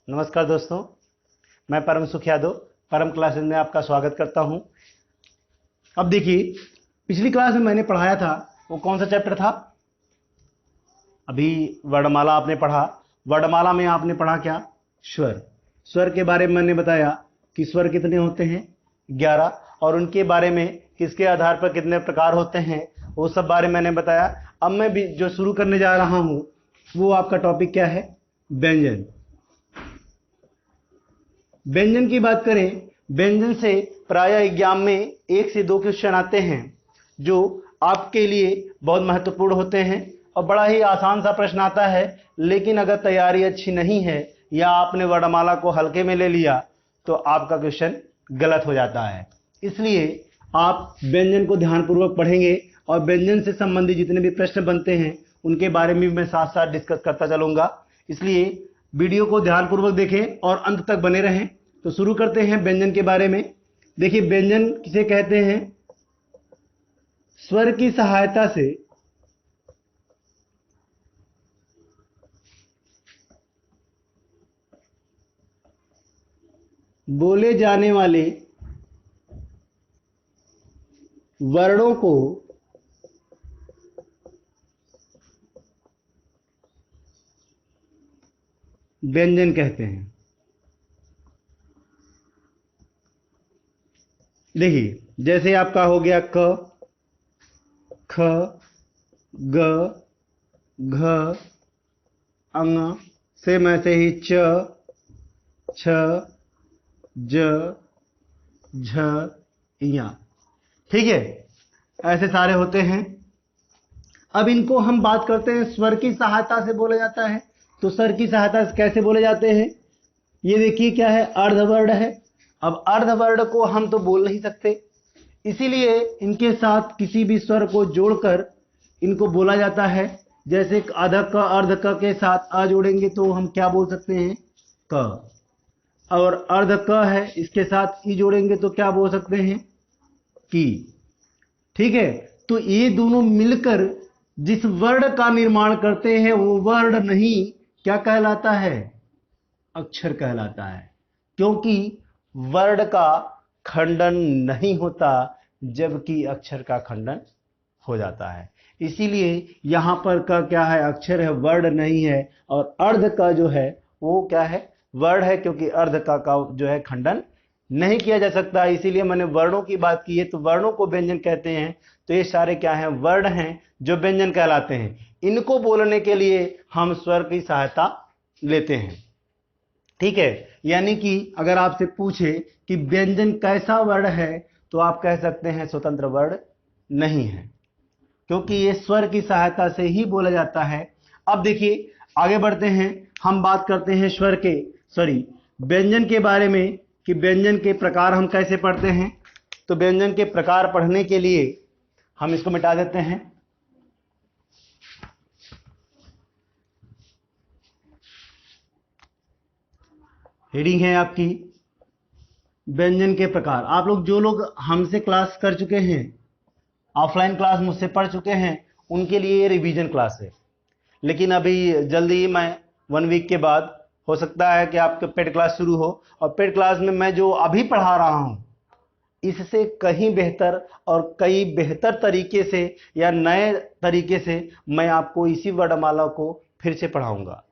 नमस्कार दोस्तों, मैं परम सुख यादव परम क्लासेस में आपका स्वागत करता हूं। अब देखिए, पिछली क्लास में मैंने पढ़ाया था वो कौन सा चैप्टर था। अभी वर्णमाला आपने पढ़ा। वर्णमाला में आपने पढ़ा क्या? स्वर। स्वर के बारे में मैंने बताया कि स्वर कितने होते हैं, 11, और उनके बारे में किसके आधार पर कितने प्रकार होते हैं वो सब बारे में मैंने बताया। अब मैं भी जो शुरू करने जा रहा हूं वो आपका टॉपिक क्या है? व्यंजन। व्यंजन की बात करें, व्यंजन से प्रायः एग्जाम में 1 से 2 क्वेश्चन आते हैं जो आपके लिए बहुत महत्वपूर्ण होते हैं और बड़ा ही आसान सा प्रश्न आता है। लेकिन अगर तैयारी अच्छी नहीं है या आपने वर्णमाला को हल्के में ले लिया तो आपका क्वेश्चन गलत हो जाता है। इसलिए आप व्यंजन को ध्यानपूर्वक पढ़ेंगे और व्यंजन से संबंधित जितने भी प्रश्न बनते हैं उनके बारे में मैं साथ साथ डिस्कस करता चलूंगा। इसलिए वीडियो को ध्यानपूर्वक देखें और अंत तक बने रहें। तो शुरू करते हैं व्यंजन के बारे में। देखिए, व्यंजन किसे कहते हैं? स्वर की सहायता से बोले जाने वाले वर्णों को व्यंजन कहते हैं। देखिए, जैसे आपका हो गया क, ख, ग, घ, अंग, सेम ऐसे ही च, छ, ज, झ, ञ। ठीक है, ऐसे सारे होते हैं। अब इनको हम बात करते हैं स्वर की सहायता से बोला जाता है। तो स्वर की सहायता से कैसे बोले जाते हैं? ये देखिए क्या है, अर्धवर्ण है। अब अर्धवर्ण को हम तो बोल नहीं सकते, इसीलिए इनके साथ किसी भी स्वर को जोड़कर इनको बोला जाता है। जैसे आधा क अर्ध क के साथ अ जोड़ेंगे तो हम क्या बोल सकते हैं? क। और अर्ध क है, इसके साथ ई जोड़ेंगे तो क्या बोल सकते हैं? की। ठीक है, तो ये दोनों मिलकर जिस वर्ण का निर्माण करते हैं वो वर्ण नहीं क्या कहलाता है? अक्षर कहलाता है। क्योंकि वर्ण का खंडन नहीं होता जबकि अक्षर का खंडन हो जाता है। इसीलिए यहां पर का क्या है? अक्षर है, वर्ण नहीं है। और अर्ध का जो है वो क्या है? वर्ण है, क्योंकि अर्ध का जो है खंडन नहीं किया जा सकता। इसीलिए मैंने वर्णों की बात की है। तो वर्णों को व्यंजन कहते हैं। तो ये सारे क्या हैं? वर्ण हैं जो व्यंजन कहलाते हैं। इनको बोलने के लिए हम स्वर की सहायता लेते हैं। ठीक है, यानी कि अगर आपसे पूछे कि व्यंजन कैसा वर्ण है तो आप कह सकते हैं स्वतंत्र वर्ण नहीं है, क्योंकि ये स्वर की सहायता से ही बोला जाता है। अब देखिए, आगे बढ़ते हैं। हम बात करते हैं स्वर के व्यंजन के बारे में कि व्यंजन के प्रकार हम कैसे पढ़ते हैं। तो व्यंजन के प्रकार पढ़ने के लिए हम इसको मिटा देते हैं। हेडिंग है आपकी व्यंजन के प्रकार। आप लोग जो लोग हमसे क्लास कर चुके हैं, ऑफलाइन क्लास मुझसे पढ़ चुके हैं, उनके लिए ये रिवीजन क्लास है। लेकिन अभी जल्दी ही मैं 1 वीक के बाद हो सकता है कि आपके पेड क्लास शुरू हो, और पेड क्लास में मैं जो अभी पढ़ा रहा हूं इससे कहीं बेहतर और कई बेहतर तरीके से या नए तरीके से मैं आपको इसी वर्णमाला को फिर से पढ़ाऊंगा।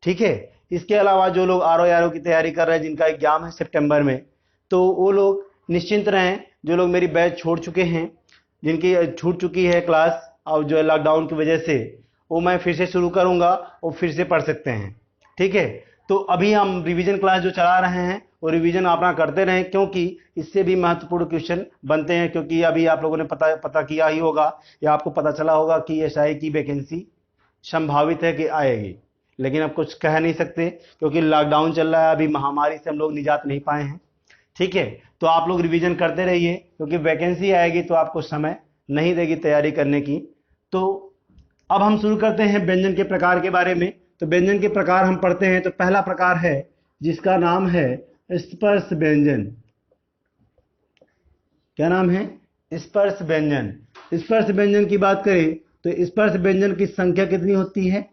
ठीक है, इसके अलावा जो लोग आरओ की तैयारी कर रहे हैं, जिनका एग्जाम है सितंबर में, तो वो लोग निश्चिंत रहें। जो लोग मेरी बैच छोड़ चुके हैं, जिनकी छूट चुकी है क्लास और जो है लॉकडाउन की वजह से, वो मैं फिर से शुरू करूंगा, वो फिर से पढ़ सकते हैं। ठीक है, तो अभी हम रिवीजन क्लास जो चला रहे हैं वो रिवीजन अपना करते रहें, क्योंकि इससे भी महत्वपूर्ण क्वेश्चन बनते हैं। क्योंकि अभी आप लोगों ने पता किया ही होगा या आपको पता चला होगा कि एसआई की वैकेंसी संभावित है कि आएगी, लेकिन अब कुछ कह नहीं सकते क्योंकि लॉकडाउन चल रहा है। अभी महामारी से हम लोग निजात नहीं पाए हैं। ठीक है, तो आप लोग रिवीजन करते रहिए, क्योंकि वैकेंसी आएगी तो आपको समय नहीं देगी तैयारी करने की। तो अब हम शुरू करते हैं व्यंजन के प्रकार के बारे में। तो व्यंजन के प्रकार हम पढ़ते हैं। तो पहला प्रकार है जिसका नाम है स्पर्श व्यंजन। क्या नाम है? स्पर्श व्यंजन। स्पर्श व्यंजन की बात करें तो स्पर्श व्यंजन की संख्या कितनी होती है?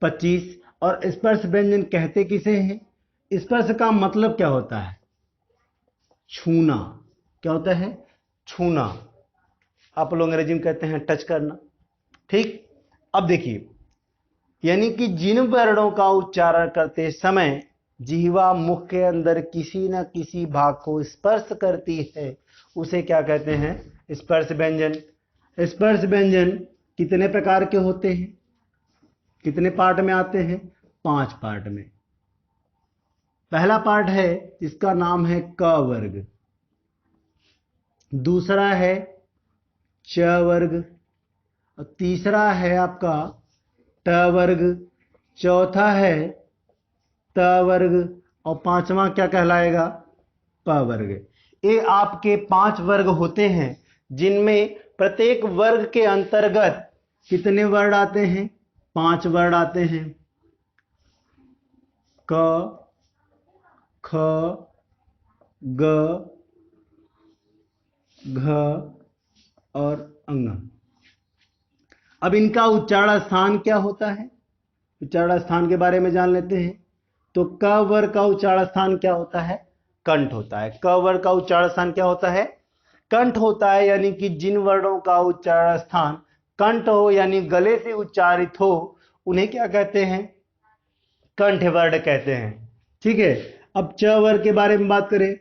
25। और स्पर्श व्यंजन कहते किसे हैं? स्पर्श का मतलब क्या होता है? छूना। क्या होता है? छूना। आप लोग अंग्रेजी में कहते हैं टच करना। ठीक। अब देखिए, यानी कि जिन वर्णों का उच्चारण करते समय जिह्वा मुख के अंदर किसी न किसी भाग को स्पर्श करती है, उसे क्या कहते हैं? स्पर्श व्यंजन। स्पर्श व्यंजन कितने प्रकार के होते हैं? कितने पार्ट में आते हैं? 5 पार्ट में। पहला पार्ट है जिसका नाम है क वर्ग, दूसरा है च वर्ग, और तीसरा है आपका ट वर्ग, चौथा है त वर्ग, और पांचवा क्या कहलाएगा? प वर्ग। ये आपके 5 वर्ग होते हैं, जिनमें प्रत्येक वर्ग के अंतर्गत कितने वर्ड आते हैं? 5 वर्ड आते हैं। क, ख, ग, घ और अंग। अब इनका उच्चारण स्थान क्या होता है? उच्चारण स्थान के बारे में जान लेते हैं। तो क वर्ग का उच्चारण स्थान क्या होता है? कंठ होता है। क वर्ग का उच्चारण स्थान क्या होता है? कंठ होता है। यानी कि जिन वर्णों का उच्चारण स्थान कंठ हो, यानी गले से उच्चारित हो, उन्हें क्या कहते हैं? कंठ वर्ण कहते हैं। ठीक है। अब च वर्ग के बारे में बात करें।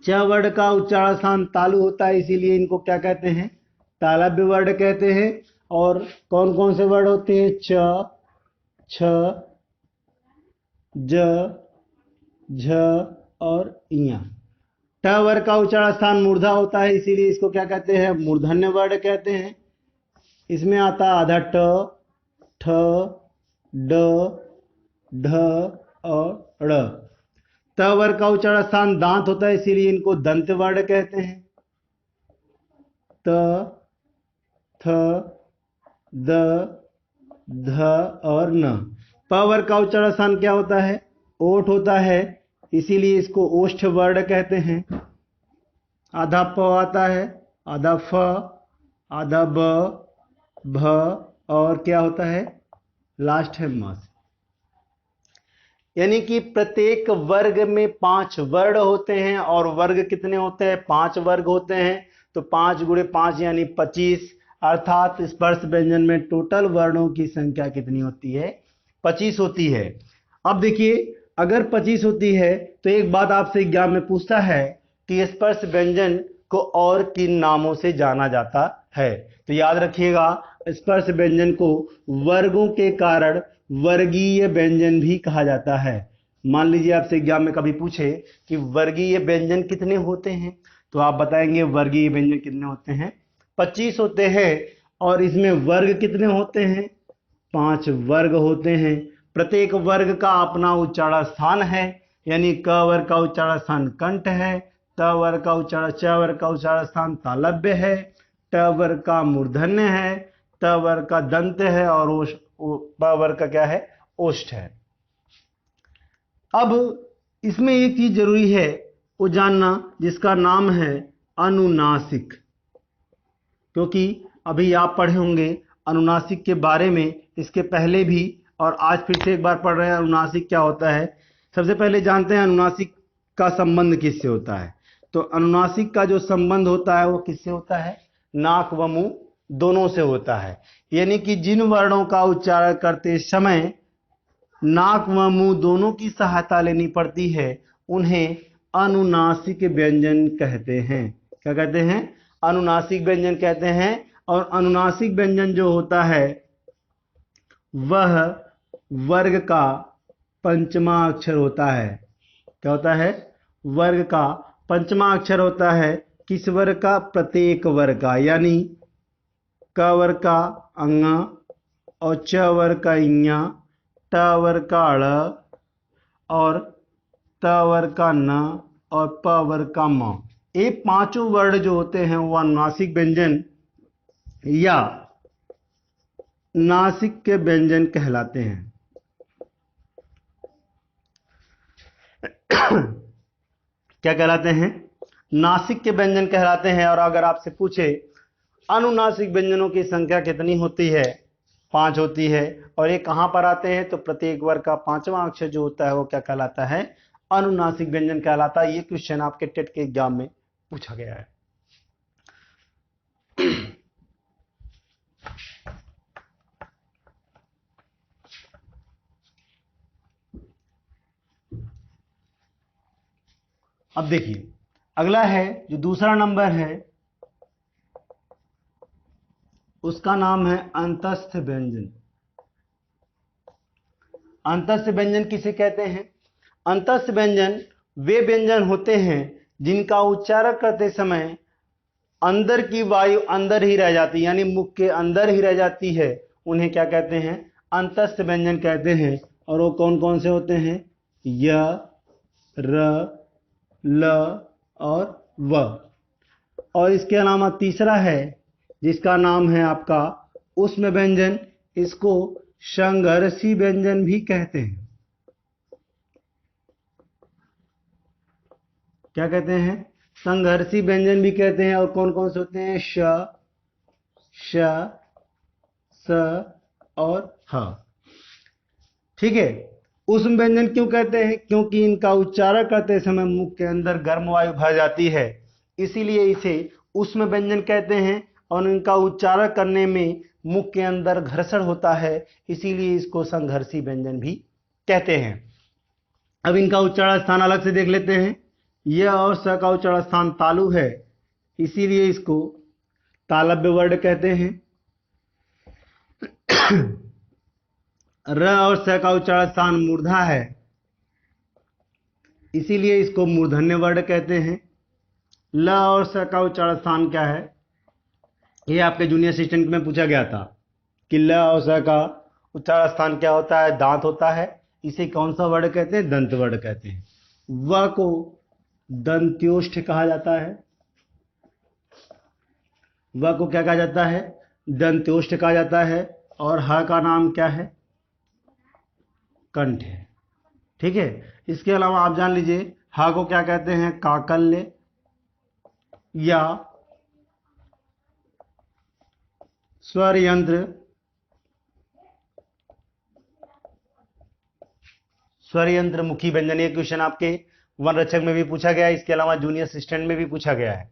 च वर्ण का उच्चारण स्थान तालु होता है, इसीलिए इनको क्या कहते हैं? तालव्य वर्ण कहते हैं। और कौन कौन से वर्ड होते हैं? च, छ, ज, झ और इया। ट वर्ग का उच्चारण स्थान मूर्धा होता है, इसीलिए इसको क्या कहते हैं? मूर्धन्य वर्ण कहते हैं। इसमें आता है आधा ट, ठ, ड, ढ और ड़। त वर्ग का उच्चारण स्थान दांत होता है, इसीलिए इनको दंत वर्ण कहते हैं। त, थ, द, ध और न। प वर्ग का उच्चारण स्थान क्या होता है? ओठ होता है, इसीलिए इसको ओष्ठ वर्ण कहते हैं। आधा प आता है, आधा फ, आधा ब, भ और क्या होता है? लास्ट है म। यानी कि प्रत्येक वर्ग में 5 वर्ण होते हैं। और वर्ग कितने होते हैं? 5 वर्ग होते हैं। तो 5 गुणे 5 यानी 25, अर्थात स्पर्श व्यंजन में टोटल वर्णों की संख्या कितनी होती है? 25 होती है। अब देखिए, अगर 25 होती है तो एक बात आपसे एग्जाम में पूछता है कि स्पर्श व्यंजन को और किन नामों से जाना जाता है? तो याद रखिएगा, स्पर्श व्यंजन को वर्गों के कारण वर्गीय व्यंजन भी कहा जाता है। मान लीजिए आपसे एग्जाम में कभी पूछे कि वर्गीय व्यंजन कितने होते हैं, तो आप बताएंगे वर्गीय व्यंजन कितने होते हैं? 25 होते हैं। और इसमें वर्ग कितने होते हैं? 5 वर्ग होते हैं। प्रत्येक वर्ग का अपना उच्चारण स्थान है, यानी क वर्ग का उच्चारण स्थान कंठ है, त वर्ग का उच्चारण, च वर्ग का उच्चारण स्थान तालव्य है, ट वर्ग का मूर्धन्य है, त वर्ग का दंत है और प वर्ग का क्या है? ओष्ठ है। अब इसमें एक चीज जरूरी है वो जानना, जिसका नाम है अनुनासिक। क्योंकि अभी आप पढ़े होंगे अनुनासिक के बारे में, इसके पहले भी, और आज फिर से एक बार पढ़ रहे हैं अनुनासिक क्या होता है। सबसे पहले जानते हैं अनुनासिक का संबंध किससे होता है। तो अनुनासिक का जो संबंध होता है वो किससे होता है? नाक व मुंह दोनों से होता है। यानी कि जिन वर्णों का उच्चारण करते समय नाक व मुंह दोनों की सहायता लेनी पड़ती है, उन्हें अनुनासिक व्यंजन कहते हैं। क्या कहते हैं? अनुनासिक व्यंजन कहते हैं। और अनुनासिक व्यंजन जो होता है वह वर्ग का पंचमा अक्षर होता है। क्या होता है? वर्ग का पंचमा अक्षर होता है। किस वर्ग का? प्रत्येक वर्ग का। यानी क वर्ग का अंग, और च वर्ग का इया, ट वर्ग का ड़, और त वर्ग का न, और प वर्ग का म। ये पांचों वर्ण जो होते हैं वो अनुनासिक व्यंजन या नासिक के व्यंजन कहलाते हैं। क्या कहलाते हैं? नासिक के व्यंजन कहलाते हैं। और अगर आपसे पूछे अनुनासिक व्यंजनों की संख्या कितनी होती है, 5 होती है। और ये कहाँ पर आते हैं? तो प्रत्येक वर्ग का 5वां अक्षर जो होता है वो क्या कहलाता है? अनुनासिक व्यंजन कहलाता है। ये क्वेश्चन आपके टेट के एग्जाम में पूछा गया है। अब देखिए अगला है जो दूसरा नंबर है, उसका नाम है अंतस्थ व्यंजन। अंतस्थ व्यंजन किसे कहते हैं? अंतस्थ व्यंजन वे व्यंजन होते हैं जिनका उच्चारण करते समय अंदर की वायु अंदर ही रह जाती है, यानी मुख के अंदर ही रह जाती है। उन्हें क्या कहते हैं? अंतस्थ व्यंजन कहते हैं। और वो कौन कौन से होते हैं? य, र, ल और व। और इसके अलावा तीसरा है जिसका नाम है आपका ऊष्म व्यंजन। इसको संघर्षी व्यंजन भी कहते हैं। क्या कहते हैं? संघर्षी व्यंजन भी कहते हैं। और कौन कौन से होते हैं? श, श, स और ह। ठीक है। ऊष्म व्यंजन क्यों कहते हैं? क्योंकि इनका उच्चारण करते समय मुख के अंदर गर्म वायु भर जाती है, इसीलिए इसे ऊष्म व्यंजन कहते हैं। और इनका उच्चारण करने में मुख के अंदर घर्षण होता है, इसीलिए इसको संघर्षी व्यंजन भी कहते हैं। अब इनका उच्चारण स्थान अलग से देख लेते हैं। य और स का उच्चारण स्थान तालु है, इसीलिए इसको तालव्य वर्ण कहते हैं। र और स का उच्चारण स्थान मूर्धा है, इसीलिए इसको मूर्धन्य वर्ण कहते हैं। ल और स का उच्चारण स्थान क्या है? ये आपके जूनियर असिस्टेंट में पूछा गया था कि ल और स का उच्चारण स्थान क्या होता है? दांत होता है। इसे कौन सा वर्ण कहते हैं? दंत वर्ण कहते हैं। व को दंत्योष्ठ कहा जाता है। व को क्या कहा जाता है? दंत्योष्ठ कहा जाता है। और ह का नाम क्या है? कंठ है। ठीक है। इसके अलावा आप जान लीजिए ह को क्या कहते हैं? काकल्य या स्वर यंत्र, स्वर यंत्र मुखी व्यंजन। ये क्वेश्चन आपके वन रक्षक में भी पूछा गया है। इसके अलावा जूनियर असिस्टेंट में भी पूछा गया है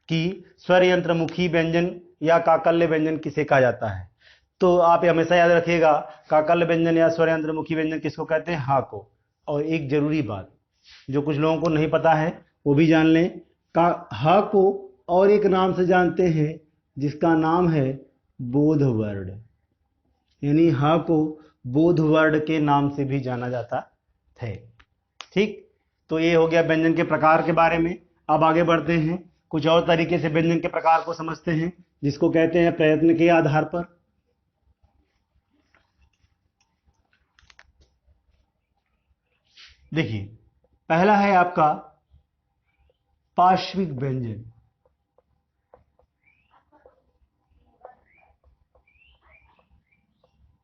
कि स्वर यंत्र मुखी व्यंजन या काकल्य व्यंजन किसे कहा जाता है। तो आप हमेशा याद रखिएगा काकल्य व्यंजन या स्वर यंत्र मुखी व्यंजन किसको कहते हैं? हा को। और एक जरूरी बात जो कुछ लोगों को नहीं पता है वो भी जान लें, का हा को और एक नाम से जानते हैं जिसका नाम है बोध वर्ण, यानी हा को बोध वर्ण के नाम से भी जाना जाता है। ठीक। तो ये हो गया व्यंजन के प्रकार के बारे में। अब आगे बढ़ते हैं, कुछ और तरीके से व्यंजन के प्रकार को समझते हैं, जिसको कहते हैं प्रयत्न के आधार पर। देखिए पहला है आपका पार्श्विक व्यंजन।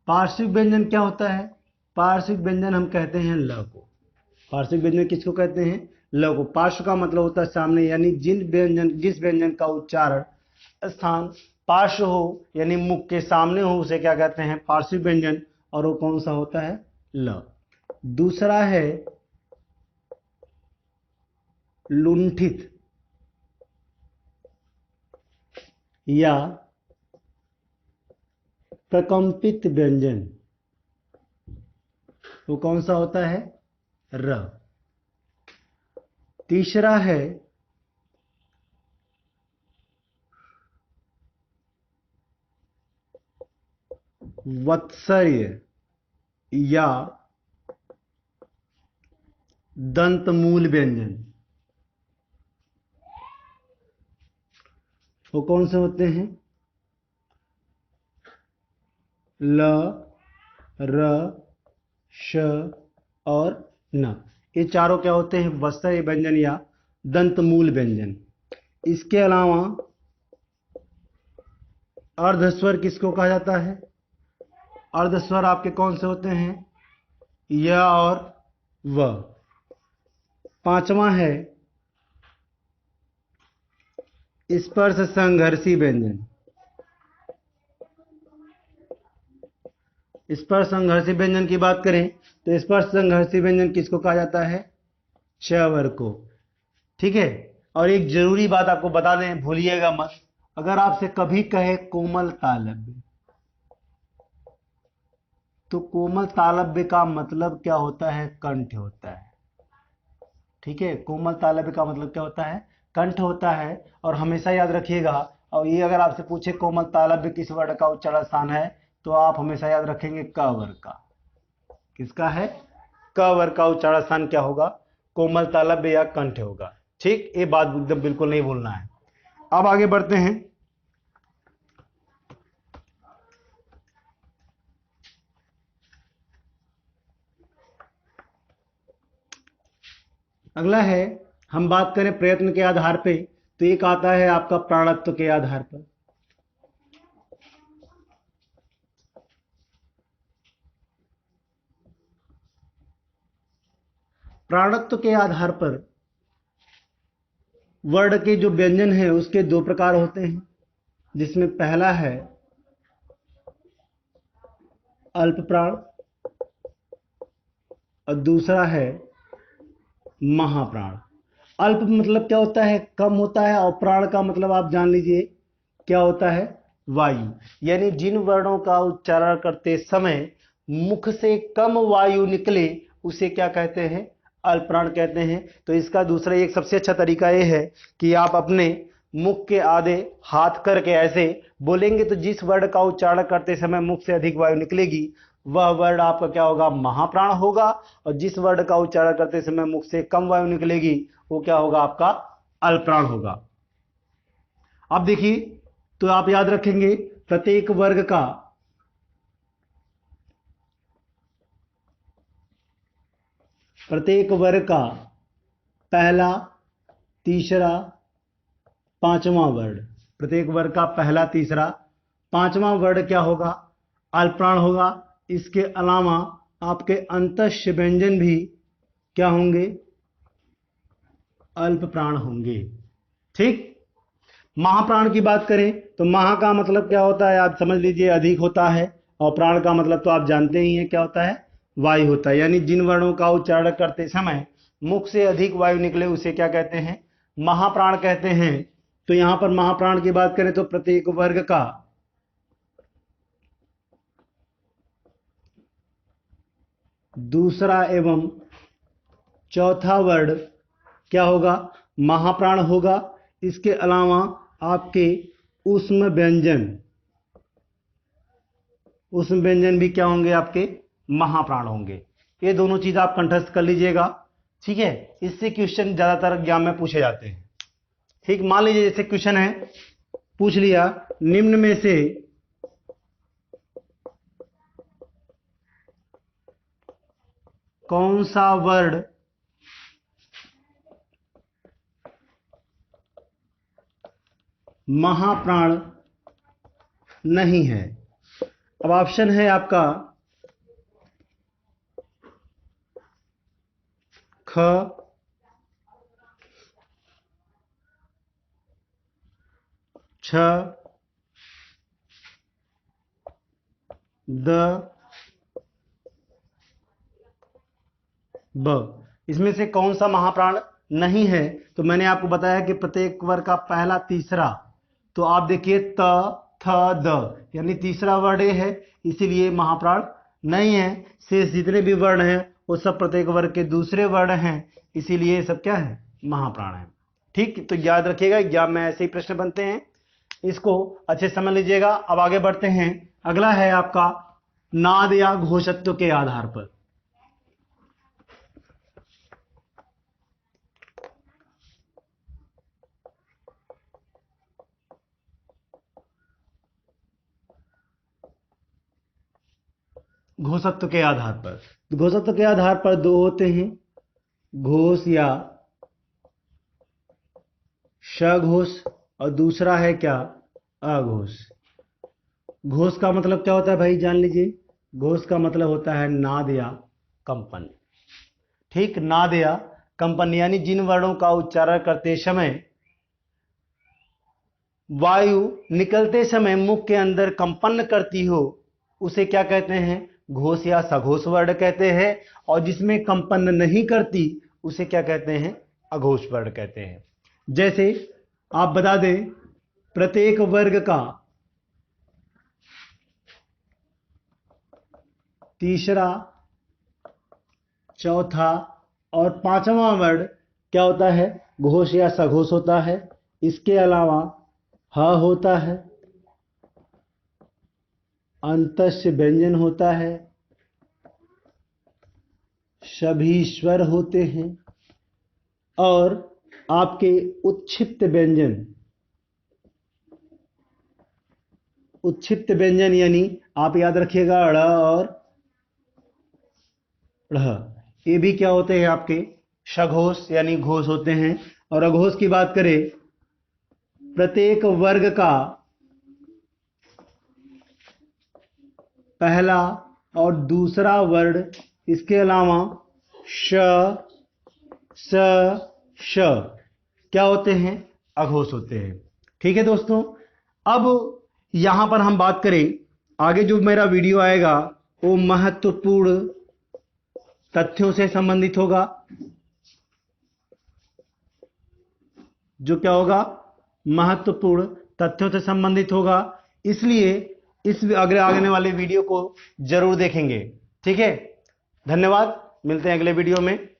पार्श्विक व्यंजन क्या होता है? पार्श्विक व्यंजन हम कहते हैं ल को। पार्श्विक व्यंजन किसको कहते हैं? ल को। पार्श्व का मतलब होता है सामने, यानी जिस व्यंजन का उच्चारण स्थान पार्श्व हो, यानी मुख के सामने हो, उसे क्या कहते हैं? पार्श्विक व्यंजन। और वो कौन सा होता है? ल। दूसरा है लुंठित या प्रकंपित व्यंजन। वो कौन सा होता है? र। तीसरा है वत्सर्य या दंतमूल व्यंजन। वो कौन से होते हैं? ल, र, श और न। ये चारों क्या होते हैं? वत्सर्य व्यंजन या दंतमूल व्यंजन। इसके अलावा अर्धस्वर किसको कहा जाता है? अर्धस्वर आपके कौन से होते हैं? य और व। पांचवा है स्पर्श संघर्षी व्यंजन। स्पर्श संघर्षी व्यंजन की बात करें तो स्पर्श संघर्षी व्यंजन किसको कहा जाता है? च वर्ग को। ठीक है। और एक जरूरी बात आपको बता दें, भूलिएगा मत, अगर आपसे कभी कहे कोमल तालव्य, तो कोमल तालव्य का मतलब क्या होता है? कंठ होता है। ठीक है, कोमल तालव्य का मतलब क्या होता है? कंठ होता है। और हमेशा याद रखिएगा, और ये अगर आपसे पूछे कोमल तालव्य किस वर्ण का उच्चारण स्थान है, तो आप हमेशा याद रखेंगे क वर्ग का। किसका है? क वर्ग का उच्चारण स्थान क्या होगा? कोमल तालव्य या कंठ होगा। ठीक, ये बात एकदम बिल्कुल नहीं भूलना है। अब आगे बढ़ते हैं। अगला है, हम बात करें प्रयत्न के आधार पे, तो एक आता है आपका प्राणत्व के आधार पर। प्राणत्व के आधार पर वर्ण के जो व्यंजन है उसके दो प्रकार होते हैं, जिसमें पहला है अल्प प्राण और दूसरा है महाप्राण। अल्प मतलब क्या होता है? कम होता है। और प्राण का मतलब आप जान लीजिए क्या होता है? वायु। यानी जिन वर्णों का उच्चारण करते समय मुख से कम वायु निकले उसे क्या कहते हैं? अल्प प्राण कहते हैं। तो इसका दूसरा एक सबसे अच्छा तरीका यह है कि आप अपने मुख के आधे हाथ करके ऐसे बोलेंगे, तो जिस वर्ण का उच्चारण करते समय मुख से अधिक वायु निकलेगी वह वर्ण आपका क्या होगा? महाप्राण होगा। और जिस वर्ण का उच्चारण करते समय मुख से कम वायु निकलेगी वो क्या होगा? आपका अल्पप्राण होगा। अब देखिए, तो आप याद रखेंगे प्रत्येक वर्ग का पहला, तीसरा, पांचवा वर्ण, प्रत्येक वर्ग का पहला, तीसरा, पांचवा वर्ण क्या होगा? अल्पप्राण होगा। इसके अलावा आपके अंतस्य व्यंजन भी क्या होंगे? अल्प प्राण होंगे। ठीक। महाप्राण की बात करें तो महा का मतलब क्या होता है? आप समझ लीजिए अधिक होता है। और प्राण का मतलब तो आप जानते ही हैं क्या होता है? वायु होता है। यानी जिन वर्णों का उच्चारण करते समय मुख से अधिक वायु निकले उसे क्या कहते हैं? महाप्राण कहते हैं। तो यहां पर महाप्राण की बात करें तो प्रत्येक वर्ग का दूसरा एवं चौथा वर्ण क्या होगा? महाप्राण होगा। इसके अलावा आपके ऊष्म व्यंजन भी क्या होंगे? आपके महाप्राण होंगे। ये दोनों चीज आप कंठस्थ कर लीजिएगा। ठीक है, इससे क्वेश्चन ज्यादातर एग्जाम में पूछे जाते हैं। ठीक, मान लीजिए जैसे क्वेश्चन है, पूछ लिया निम्न में से कौन सा वर्ण महाप्राण नहीं है? अब ऑप्शन है आपका ख, छ, द, ब। इसमें से कौन सा महाप्राण नहीं है? तो मैंने आपको बताया कि प्रत्येक वर्ग का पहला, तीसरा, तो आप देखिए त, थ, द, यानी तीसरा वर्ण ये है, इसीलिए महाप्राण नहीं है। शेष जितने भी वर्ण हैं वो सब प्रत्येक वर्ग के दूसरे वर्ण हैं, इसीलिए सब क्या है? महाप्राण है। ठीक, तो याद रखिएगा एग्जाम में ऐसे ही प्रश्न बनते हैं, इसको अच्छे समझ लीजिएगा। अब आगे बढ़ते हैं। अगला है आपका नाद या घोषत्व के आधार पर। घोषत्व के आधार पर, घोषत्व के आधार पर दो होते हैं, घोष या सघोष, और दूसरा है क्या? अघोष। घोष का मतलब क्या होता है भाई? जान लीजिए, घोष का मतलब होता है नाद या कंपन। ठीक, नाद या कंपन, यानी जिन वर्णों का उच्चारण करते समय वायु निकलते समय मुख के अंदर कंपन करती हो उसे क्या कहते हैं? घोष या सघोष वर्ण कहते हैं, और जिसमें कंपन नहीं करती उसे क्या कहते हैं, अघोष वर्ण कहते हैं। जैसे आप बता दें, प्रत्येक वर्ग का तीसरा, चौथा और पांचवा वर्ण क्या होता है, घोष या सघोष होता है। इसके अलावा ह होता है, अंतस्य व्यंजन होता है, सभी स्वर होते हैं, और आपके उच्छिष्ट व्यंजन यानी आप याद रखिएगा ड़ और ढ़, ये भी क्या होते हैं, आपके सघोष यानी घोष होते हैं। और अघोष की बात करें, प्रत्येक वर्ग का पहला और दूसरा वर्ण, इसके अलावा श, स, श क्या होते हैं, अघोष होते हैं। ठीक है दोस्तों, अब यहां पर हम बात करें, आगे जो मेरा वीडियो आएगा वो महत्वपूर्ण तथ्यों से संबंधित होगा। जो क्या होगा, महत्वपूर्ण तथ्यों से संबंधित होगा, इसलिए इस अगले आने वाले वीडियो को जरूर देखेंगे। ठीक है, धन्यवाद, मिलते हैं अगले वीडियो में।